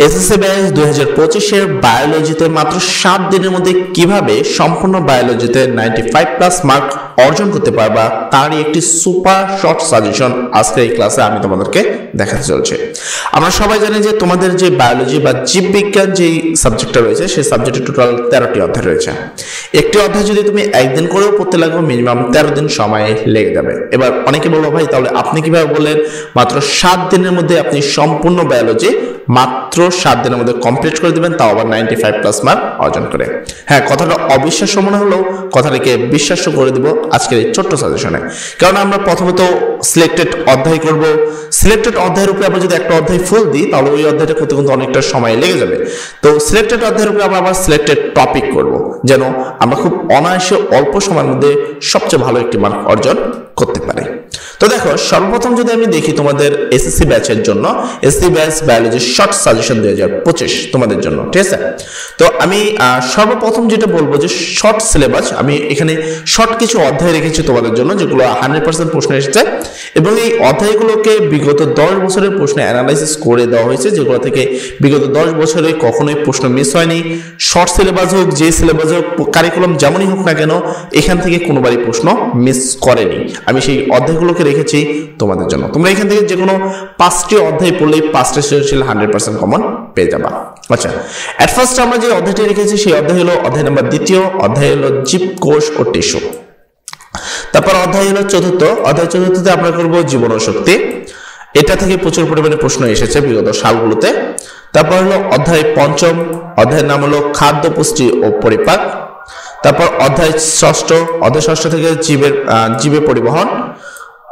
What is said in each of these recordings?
SSC batch 2025 এর বায়োলজিতে মাত্র 7 দিনের মধ্যে কিভাবে সম্পূর্ণ বায়োলজিতে 95+ মার্ক অর্জন করতে পারবা তারই একটি সুপার শর্ট সাজেশন আজকে এই ক্লাসে আমি তোমাদেরকে দেখাতে চলছি। আমরা সবাই জানি যে তোমাদের যে বায়োলজি বা জীববিজ্ঞান যে সাবজেক্টটা রয়েছে সেই সাবজেক্টে টোটাল 13টি অধ্যায় রয়েছে। একটি অধ্যায় যদি তুমি একদিন করেও পড়তে লাগবে মিনিমাম 13 দিন সময় লেগে যাবে। এবার অনেকে বলবো ভাই তাহলে আপনি কিভাবে বললেন মাত্র 7 দিনের মধ্যে আপনি সম্পূর্ণ বায়োলজি মাত্র 7 দিনের মধ্যে কমপ্লিট করে দিবেন, তাও আবার 95+ মার্ক অর্জন করে। হ্যাঁ, কথাটা অবিশ্বাস্য মনে হলেও কথাটাকে বিশ্বাস করে দিব আজকের এই ছোট্ট সাজেশনে। কারণ আমরা প্রথমত সিলেক্টেড অধ্যায় করব, সিলেক্টেড অধ্যায়ের উপরে আমরা যদি একটা অধ্যায় ফুল দিই তাহলে ওই অধ্যায়টা করতে কিন্তু অনেকটা সময় লেগে যাবে। তো সিলেক্টেড অধ্যায়ের উপরে আমরা আবার সিলেক্টেড টপিক করব, যেন আমরা খুব অনায়াসে অল্প সময়ের মধ্যে সবচেয়ে ভালো একটি মার্ক অর্জন করতে পারি। তো দেখো, সর্বপ্রথম যদি আমি দেখি তোমাদের এসএসসি ব্যাচের জন্য SSC batch biology short suggestion 2025 তোমাদের জন্য, ঠিক আছে? তো আমি সর্বপ্রথম যেটা বলবো যে শর্ট সিলেবাস, আমি এখানে শর্ট কিছু অধ্যায় রেখেছি তোমাদের জন্য যেগুলো 100% প্রশ্ন এসেছে এবং এই অধ্যায়গুলোকে বিগত 10 বছরের প্রশ্ন অ্যানালাইসিস করে দেওয়া হয়েছে, যেগুলো থেকে বিগত 10 বছরে কখনোই প্রশ্ন মিস হয়নি। শর্ট সিলেবাস হোক, যে সিলেবাস হোক, কারিকুলাম যেমনই হোক না কেন, এখান থেকে কোনোবারই প্রশ্ন মিস করেনি। আমি সেই অধ্যায়গুলোকে রেখেছি তোমাদের জন্য। তোমরা এখান থেকে যে কোনো 5টি অধ্যায় পড়লেই 5টা সৃজনশীল 100% কমন পেয়ে যাবা। আচ্ছা, এট ফার্স্ট আমরা যে অধ্যায়টি রেখেছি সেই অধ্যায় হলো অধ্যায় নাম্বার 2, অধ্যায় হলো জীবকোষ ও টিস্যু। তারপর অধ্যায় হলো 4, অধ্যায় 4তে আমরা করব জীবন ও শক্তি। এটা থেকে প্রচুর পরিমাণে প্রশ্ন এসেছে বিগত সালগুলোতে। তারপর হলো অধ্যায় 5, অধ্যায়ের নাম হলো খাদ্য পুষ্টি ও পরিপাক। তারপর অধ্যায় 6, অধ্যায় 6 থেকে জীবে পরিবহন।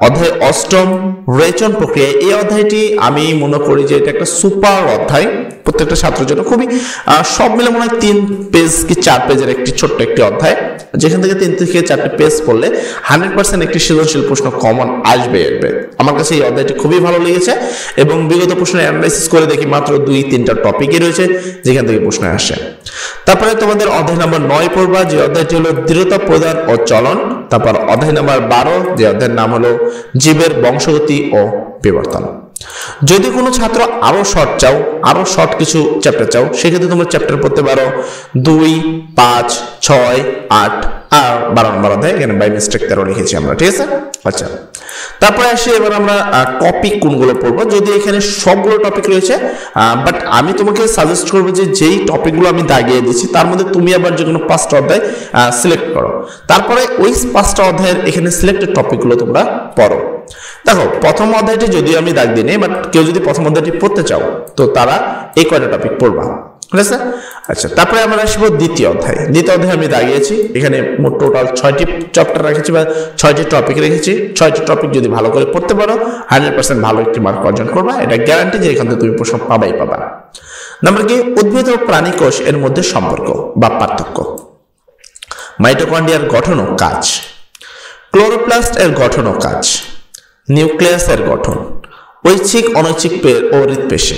অধ্যায় 8 রেচন প্রক্রিয়া। এই অধ্যায়টি আমি মনে করি যে এটা একটা সুপার অধ্যায় প্রত্যেকটা ছাত্রের জন্য। খুবই সব মিলে মনে হয় 3 পেজ কি 4 পেজের একটি ছোট্ট একটি অধ্যায়, যেখান থেকে 3 থেকে 4টি পেজ পড়লে 100% একটি সৃজনশীল প্রশ্ন কমন আসবে। আমার কাছে এই অধ্যায়টি খুবই ভালো লেগেছে এবং বিগত প্রশ্ন অ্যানালাইসিস করে দেখি মাত্র 2-3টা টপিকই রয়েছে যেখান থেকে প্রশ্ন আসে। তারপরে তোমাদের অধ্যায় নাম্বার 9 পড়বা, যে অধ্যায়টি হলো দৃঢ়তা প্রদান ও চলন। তারপর অধ্যায় নাম্বার 12, যে অধ্যায়ের নাম হলো জীবের বংশগতি ও বিবর্তন। যদি কোনো ছাত্র আরো শর্ট কিছু চ্যাপ্টার চাও, সেক্ষেত্রে তোমরা চ্যাপ্টার পড়তে পারো 2, 5, 6, 8 আর 12 নম্বর অধ্যায়। এখানে বাই মিস্টেক 13 লিখেছি আমরা, ঠিক আছে? আচ্ছা, তারপরে আসি এবার আমরা টপিক কোনগুলো পড়বো। যদি এখানে সবগুলো টপিক রয়েছে, বাট আমি তোমাকে সাজেস্ট করবো যে যেই টপিকগুলো আমি দাগিয়ে দিচ্ছি তার মধ্যে তুমি আবার যে কোনো 5টা অধ্যায় সিলেক্ট করো, তারপরে ওই 5টা অধ্যায়ের এখানে সিলেক্টেড টপিকগুলো তোমরা পড়ো। দেখো, প্রথম অধ্যায়টি যদিও আমি দাগ দিই, বাট কেউ যদি প্রথম অধ্যায়টি পড়তে চাও তো তারা এই কয়টা টপিক পড়বা, ঠিক আছে? আচ্ছা, তারপরে আমরা আসবো দ্বিতীয় অধ্যায় আমি দাগিয়েছি। এখানে মোট টোটাল 6টি চ্যাপ্টার রেখেছি বা 6টি টপিক রেখেছি। 6টি টপিক যদি ভালো করে পড়তে পারো 100% ভালো একটি মার্ক অর্জন করবা, এটা গ্যারান্টি যে এখান থেকে তুমি প্রশ্ন পাবা। নাম্বার কি? উদ্ভিদ ও প্রাণী কোষ এর মধ্যে সম্পর্ক বা পার্থক্য। মাইটোকন্ড্রিয়ার গঠন ও কাজ, ক্লোরোপ্লাস্ট এর গঠন ও কাজ, নিউক্লিয়াস এর গঠন, ঐচ্ছিক অনৈচ্ছিক ও হৃৎপেশী,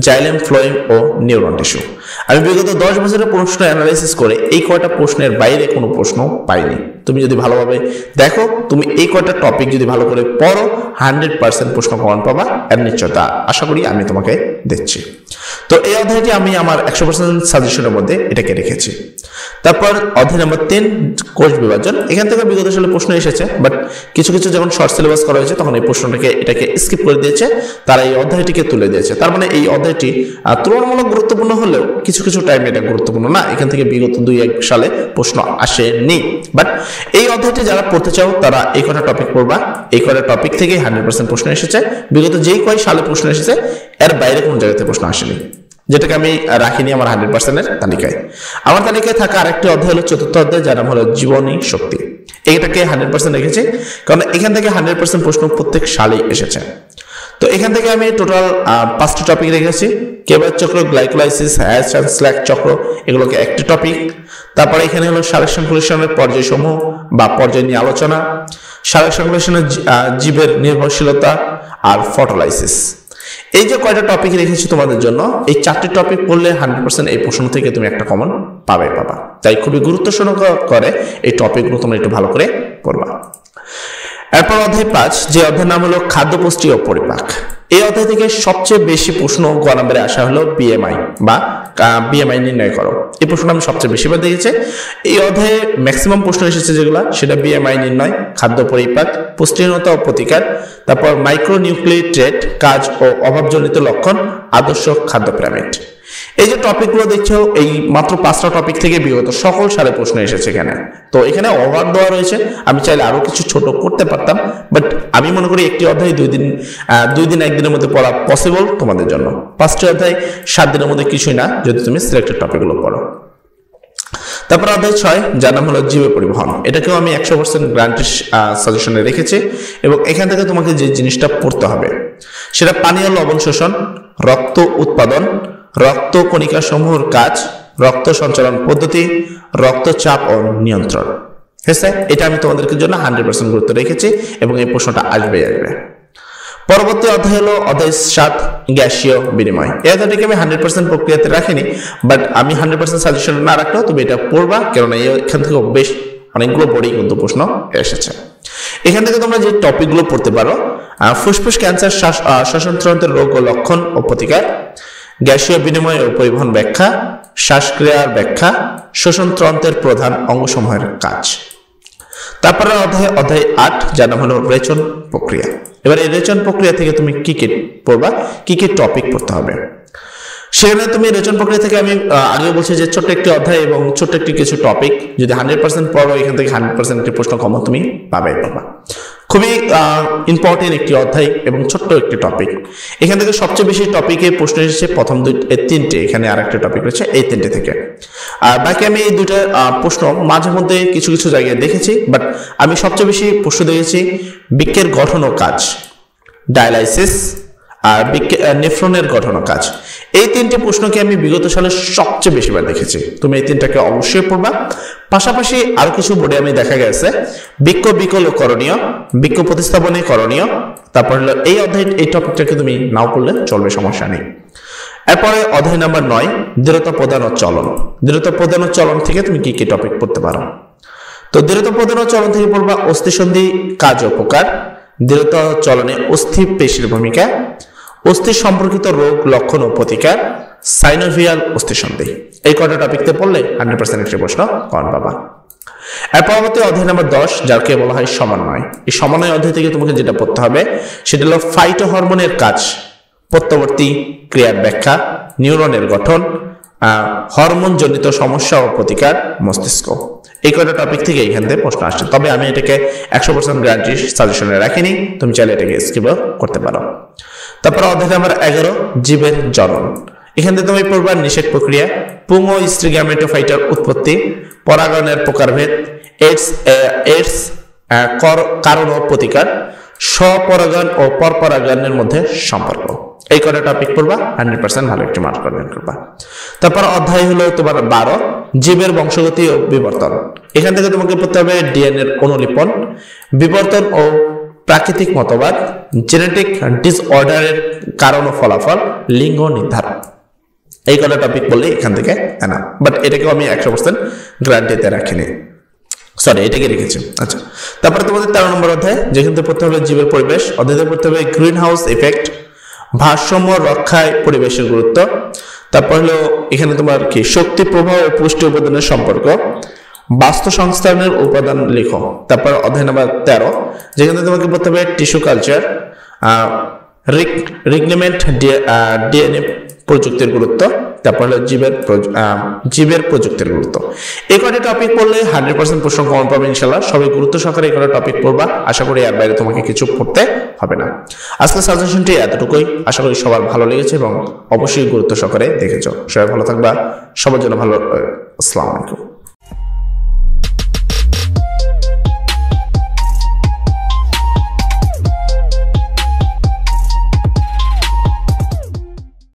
জাইলেম ফ্লোয়েম ও নিউরন টিস্যু। আমি বিগত 10 বছরের প্রশ্ন অ্যানালাইসিস করে এই কয়টা প্রশ্নের বাইরে কোনো প্রশ্ন পাইনি। তুমি যদি ভালোভাবে দেখো, তুমি এই কয়টা টপিক যদি ভালো করে পড়ো 100% প্রশ্ন কমন পাবা, এর নিশ্চয়তা আশা করি আমি তোমাকে দিচ্ছি। তো এই অধ্যায়টি আমি আমার 100% সাজেশনের মধ্যে এটাকে রেখেছি। তারপর অধ্যায় নাম্বার 10 কোষ বিভাজন। এখান থেকে বিগত সালে প্রশ্ন এসেছে, বাট কিছু যখন শর্ট সিলেবাস করা হয়েছে তখন এই এটাকে স্কিপ করে দিয়েছে, তারা এই অধ্যায়টিকে তুলে দিয়েছে। তার মানে এই অধ্যায়টি তুলনামূলক গুরুত্বপূর্ণ হলেও কিছু টাইম এটা গুরুত্বপূর্ণ না। এখান থেকে বিগত 2-1 সালে প্রশ্ন আসেনি, বাট এই অধ্যায়টি যারা পড়তে চাও তারা এই কটা টপিক পড়বা। এই কটা টপিক থেকে 100% প্রশ্ন এসেছে। বিগত যেই কয় সালে প্রশ্ন এসেছে এর বাইরে কোনো জায়গাতে প্রশ্ন আসেনি, যেটাকে আমি রাখিনি আমার 100% এর তালিকায়। আমার তালিকায় থাকা আরেকটি অধ্যায় হলো 4র্থ অধ্যায়, যার নাম হলো জীবনী শক্তি। এটাকে 100% রেখেছি কারণ এখান থেকে 100% প্রশ্ন প্রত্যেক সালেই এসেছে। তো এখান থেকে আমি টোটাল 5টি টপিক রেখেছি। কেবাস চক্র, গ্লাইকোলাইসিস, হ্যাশ অ্যান্ড স্ল্যাক চক্র, এগুলোকে একটি টপিক। তারপরে এখানে হলো সালোক সংশ্লেষণের পর্যায়সমূহ বা পর্যায় নিয়ে আলোচনা, সালোক সংশ্লেষণের জীবের নির্ভরশীলতা আর ফটোলাইসিস। এই যে কয়টা টপিক রেখেছি তোমাদের জন্য, এই 4টি টপিক পড়লে 100% এই প্রশ্ন থেকে তুমি একটা কমন পাবা। তাই খুবই গুরুত্ব সহকারে এই টপিকগুলো তোমরা একটু ভালো করে পড়বা। এরপর অধ্যায় 5, যে অধ্যায়ের নাম হলো খাদ্য পুষ্টি ও পরিপাক। এই অধ্যায় থেকে সবচেয়ে বেশি প্রশ্ন গ নম্বরে আসা হলো বিএমআই বা বিএমআই নির্ণয় করো। এই প্রশ্নটা আমি সবচেয়ে বেশিবার দেখেছি। এই অধ্যায়ে ম্যাক্সিমাম প্রশ্ন এসেছে যেগুলো, সেটা বিএমআই নির্ণয়, খাদ্য পরিপাক, পুষ্টিহীনতা ও প্রতিকার, তারপর মাইক্রোনিউক্লিয়েট্রেট কাজ ও অভাবজনিত লক্ষণ, আদর্শ খাদ্য পিরামিড। এই যে টপিকগুলো দেখছো, এই মাত্র 5টা টপিক থেকে বিগত সকল সালে প্রশ্ন এসেছে এখানে। তো এখানে ওভার দেওয়া রয়েছে, আমি চাইলে আরো কিছু ছোট করতে পারতাম, বাট আমি মনে করি একটি অধ্যায় 2 দিন 1 দিনের মধ্যে পড়া পসিবল তোমাদের জন্য। 5টি অধ্যায় 7 দিনের মধ্যে কিছুই না যদি তুমি সিলেক্টেড টপিকগুলো পড়ো। তারপর অধ্যায় 6, যার নাম হলো জীব পরিবহন। এটাকেও আমি 100% গ্রান্টেড সাজেশনে রেখেছি, এবং এখান থেকে তোমাকে যে জিনিসটা পড়তে হবে সেটা পানি ও লবণ শোষণ, রক্ত উৎপাদন, রক্ত কণিকা সমূহের কাজ, রক্ত সঞ্চালন পদ্ধতি, রক্তচাপ ও নিয়ন্ত্রণ। হ্যাঁ, এটা আমি তোমাদেরকে জন্য 100% গুরুত্ব রেখেছি, এবং এই প্রশ্নটা আসবে। পরবর্তী অধ্যায় হলো অধ্যায় 7, গ্যাসীয় বিনিময়। এই অধ্যায়টাকে আমি 100% প্রক্রিয়াতে রাখিনি, বাট আমি 100% সাজেশন না রাখলেও তুমি এটা পড়বা, কেননা এখান থেকে বেশ অনেকগুলো বড়ই কিন্তু প্রশ্ন এসেছে। এখান থেকে তোমরা যে টপিকগুলো পড়তে পারো, ফুসফুস ক্যান্সার, শ্বসনতন্ত্রের রোগ ও লক্ষণ ও প্রতিকার, গ্যাসীয় বিনিময় ও পরিবহন ব্যাখ্যা, শ্বাসক্রিয়ার ব্যাখ্যা, শ্বসনতন্ত্রের প্রধান অঙ্গসমূহের কাজ। তারপরে অধ্যায় 8, যার নাম হলো রেচন প্রক্রিয়া। এবার এই রেচন প্রক্রিয়া থেকে তুমি কি কি পড়বা, কি কি টপিক পড়তে হবে, সেখানে তুমি রেচন প্রক্রিয়া থেকে আমি আগে বলছি যে ছোট্ট একটি অধ্যায় এবং ছোট্ট একটি কিছু টপিক যদি 100% পড়ো, এখান থেকে 100% একটি প্রশ্ন কমন তুমি পাবা। খুবই ইম্পর্টেন্ট একটি অধ্যায় এবং ছোট্ট একটি টপিক। এখান থেকে সবচেয়ে বেশি টপিকে প্রশ্ন এসেছে প্রথম 3টে, এখানে আরেকটা টপিক রয়েছে এই 3টে থেকে। আর বাকি আমি এই 2টা প্রশ্ন মাঝে মধ্যে কিছু কিছু জায়গায় দেখেছি, বাট আমি সবচেয়ে বেশি প্রশ্ন দেখেছি বৃক্কের গঠন ও কাজ, ডায়ালাইসিস আর নেফ্রনের গঠন ও কাজ। এই 3টে প্রশ্নকে আমি বিগত সালে সবচেয়ে বেশিবার দেখেছি। তুমি এই 3টাকে অবশ্যই পড়বা। পাশাপাশি আরো কিছু বোর্ডে আমি দেখা গেছে বৃক্ক বিকল করণীয়, বৃক্ক প্রতিস্থাপনে করণীয়। তারপর হলো এই অধ্যায়, এই টপিকটাকে তুমি নাও পড়লে চলবে, সমস্যা নেই। এরপরে অধ্যায় নাম্বার 9, দৃঢ়তা প্রদান ও চলন। দৃঢ়তা প্রদান ও চলন থেকে তুমি কি কি টপিক পড়তে পারো? তো দৃঢ়তা প্রদান ও চলন থেকে পড়বা অস্থিসন্ধি কাজ ও প্রকার, দৃঢ়তা চলনে অস্থি পেশির ভূমিকা, অস্থি সম্পর্কিত রোগ লক্ষণ ও প্রতিকার, সাইনোভিয়াল অস্থিসন্ধি। এই কটা টপিকতে পড়লে 100% একটি প্রশ্ন কমন পাবা। এর পরবর্তী অধ্যায় নাম্বার 10, যাকে বলা হয় সমন্বয়। এই সমন্বয় অধ্যায় থেকে তোমাকে যেটা পড়তে হবে সেটা হলো ফাইটো হরমোনের কাজ, প্রত্যবর্তী ক্রিয়ার ব্যাখ্যা, নিউরনের গঠন, হরমোন জনিত সমস্যা ও প্রতিকার, মস্তিষ্ক। এই কয়টা টপিক থেকে এখান থেকে প্রশ্ন আসছে, তবে আমি এটাকে 100% গ্যারান্টি সাজেশনে রাখিনি, তুমি চাইলে এটাকে স্কিপ করতে পারো। তারপর অধ্যায় নাম্বার 11, জীবের জনন। এখান থেকে তুমি পড়বা নিষেক প্রক্রিয়া, পুং ও স্ত্রী গ্যামেটোফাইটের উৎপত্তি, পরাগায়নের প্রকারভেদ, এইডস কারণ ও প্রতিকার, স্বপরাগায়ন ও পরপরাগায়নের মধ্যে সম্পর্ক। এই কটা টপিক পড়বা, 100% ভালো একটি মার্ক করবা। তারপর অধ্যায় হলো তোমার 12, জীবের বংশগতি ও বিবর্তন। এখান থেকে তোমাকে পড়তে হবে ডিএনএর অনুলিপন, বিবর্তন ও প্রাকৃতিক মতবাদ, জেনেটিক ডিসঅর্ডারের কারণ ও ফলাফল, লিঙ্গ নির্ধারণ। এই কটা টপিক বললে এখান থেকে না, বাট এটাকেও আমি 100% গ্যারান্টিতে রাখিনি, সরি এটাকে রেখেছি। আচ্ছা, তারপরে তোমাদের 13 নম্বর অধ্যায়, যেখান থেকে পড়তে হবে জীবের পরিবেশ। অধ্যায় পড়তে হবে গ্রিন হাউস ইফেক্ট, ভারসাম্য রক্ষায় পরিবেশের গুরুত্ব। তারপর হলো এখানে তোমার কি শক্তি প্রবাহ ও পুষ্টি উপাদানের সম্পর্ক, বাস্তু সংস্থানের উপাদান লেখো। তারপর অধ্যায় নাম্বার 13, যেখানে তোমাকে পড়তে হবে টিস্যু কালচার, রিগনেমেন্ট ডিএনএ প্রযুক্তির গুরুত্ব। তারপর হলো জীবের প্রযুক্তির গুরুত্ব। এই কটা টপিক পড়লে 100% প্রশ্ন কমন পাবে ইনশাল্লাহ। সবাই গুরুত্ব সহকারে এই কটা টপিক পড়বা, আশা করি এর বাইরে তোমাকে কিছু পড়তে হবে না। আজকের সাজেশনটি এতটুকুই, আশা করি সবার ভালো লেগেছে এবং অবশ্যই গুরুত্ব সহকারে দেখেছো। সবাই ভালো থাকবা, সবার জন্য ভালো। আসসালামু আলাইকুম।